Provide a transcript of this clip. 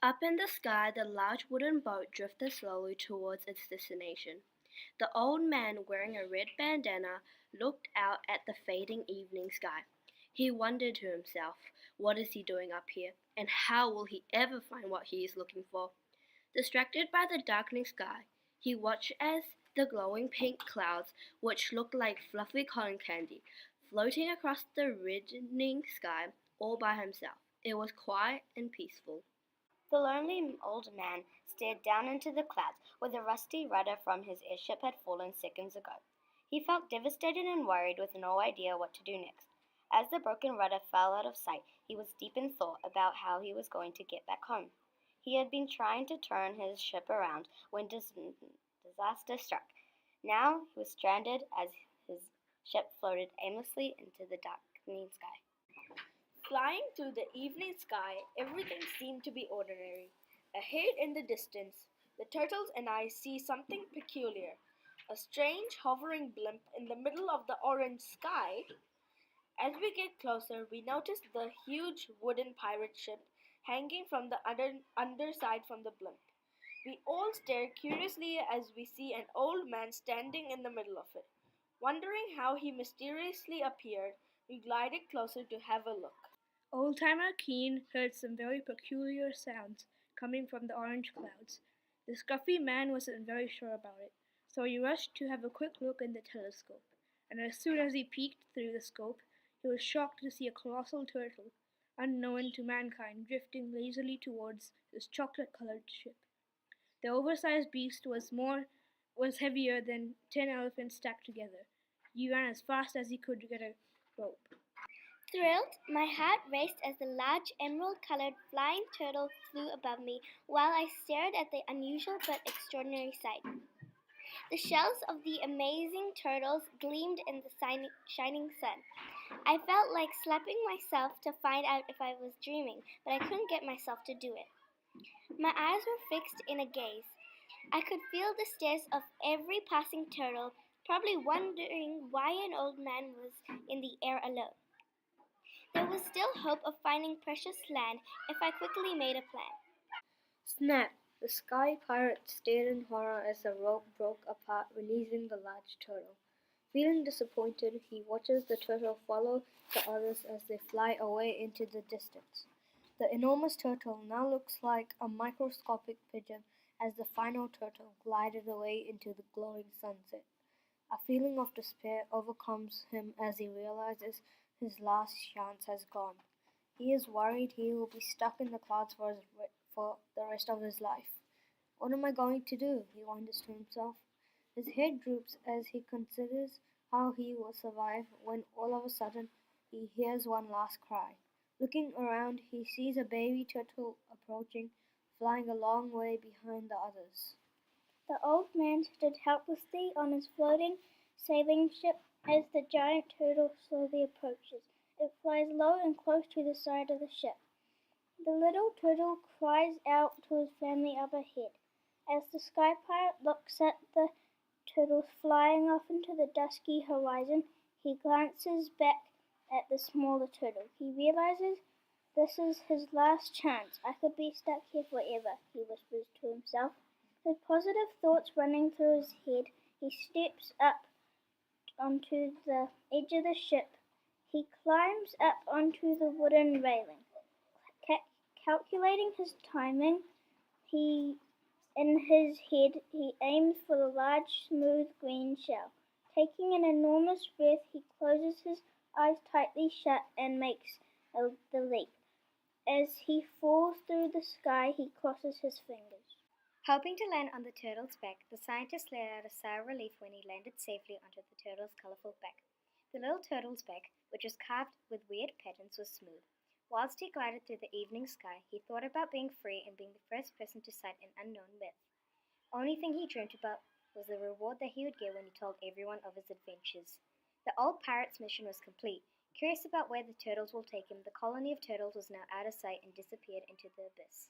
Up in the sky, the large wooden boat drifted slowly towards its destination. The old man, wearing a red bandana, looked out at the fading evening sky. He wondered to himself, what is he doing up here, and how will he ever find what he is looking for? Distracted by the darkening sky, he watched as the glowing pink clouds, which looked like fluffy cotton candy, floating across the reddening sky all by himself. It was quiet and peaceful. The lonely old man stared down into the clouds where the rusty rudder from his airship had fallen seconds ago. He felt devastated and worried with no idea what to do next. As the broken rudder fell out of sight, he was deep in thought about how he was going to get back home. He had been trying to turn his ship around when disaster struck. Now he was stranded as his ship floated aimlessly into the darkening sky. Flying through the evening sky, everything seemed to be ordinary. Ahead in the distance, the turtles and I see something peculiar. A strange hovering blimp in the middle of the orange sky. As we get closer, we notice the huge wooden pirate ship hanging from the underside from the blimp. We all stare curiously as we see an old man standing in the middle of it. Wondering how he mysteriously appeared, we glided closer to have a look. Old-timer Keen heard some very peculiar sounds coming from the orange clouds. The scruffy man wasn't very sure about it, so he rushed to have a quick look in the telescope, and as soon as he peeked through the scope, he was shocked to see a colossal turtle, unknown to mankind, drifting lazily towards his chocolate-colored ship. The oversized beast was heavier than 10 elephants stacked together. He ran as fast as he could to get a rope. Thrilled, my heart raced as the large emerald-colored flying turtle flew above me while I stared at the unusual but extraordinary sight. The shells of the amazing turtles gleamed in the shining sun. I felt like slapping myself to find out if I was dreaming, but I couldn't get myself to do it. My eyes were fixed in a gaze. I could feel the stares of every passing turtle, probably wondering why an old man was in the air alone. There was still hope of finding precious land if I quickly made a plan. Snap! The sky pirate stared in horror as the rope broke apart, releasing the large turtle. Feeling disappointed, he watches the turtle follow the others as they fly away into the distance. The enormous turtle now looks like a microscopic pigeon as the final turtle glided away into the glowing sunset. A feeling of despair overcomes him as he realizes his last chance has gone. He is worried he will be stuck in the clouds for the rest of his life. What am I going to do? He wonders to himself. His head droops as he considers how he will survive when all of a sudden he hears one last cry. Looking around, he sees a baby turtle approaching, flying a long way behind the others. The old man stood helplessly on his floating sailing ship as the giant turtle slowly approaches. It flies low and close to the side of the ship. The little turtle cries out to his family up ahead. As the sky pirate looks at the turtles flying off into the dusky horizon, he glances back at the smaller turtle. He realizes this is his last chance. I could be stuck here forever, he whispers to himself. With positive thoughts running through his head, he steps up onto the edge of the ship. He climbs up onto the wooden railing. Calculating his timing, in his head, he aims for the large, smooth green shell. Taking an enormous breath, he closes his eyes tightly shut and makes the leap. As he falls through the sky, he crosses his fingers. Hoping to land on the turtle's back, the scientist let out a sigh of relief when he landed safely onto the turtle's colorful back. The little turtle's back, which was carved with weird patterns, was smooth. Whilst he glided through the evening sky, he thought about being free and being the first person to sight an unknown myth. Only thing he dreamed about was the reward that he would get when he told everyone of his adventures. The old pirate's mission was complete. Curious about where the turtles will take him, the colony of turtles was now out of sight and disappeared into the abyss.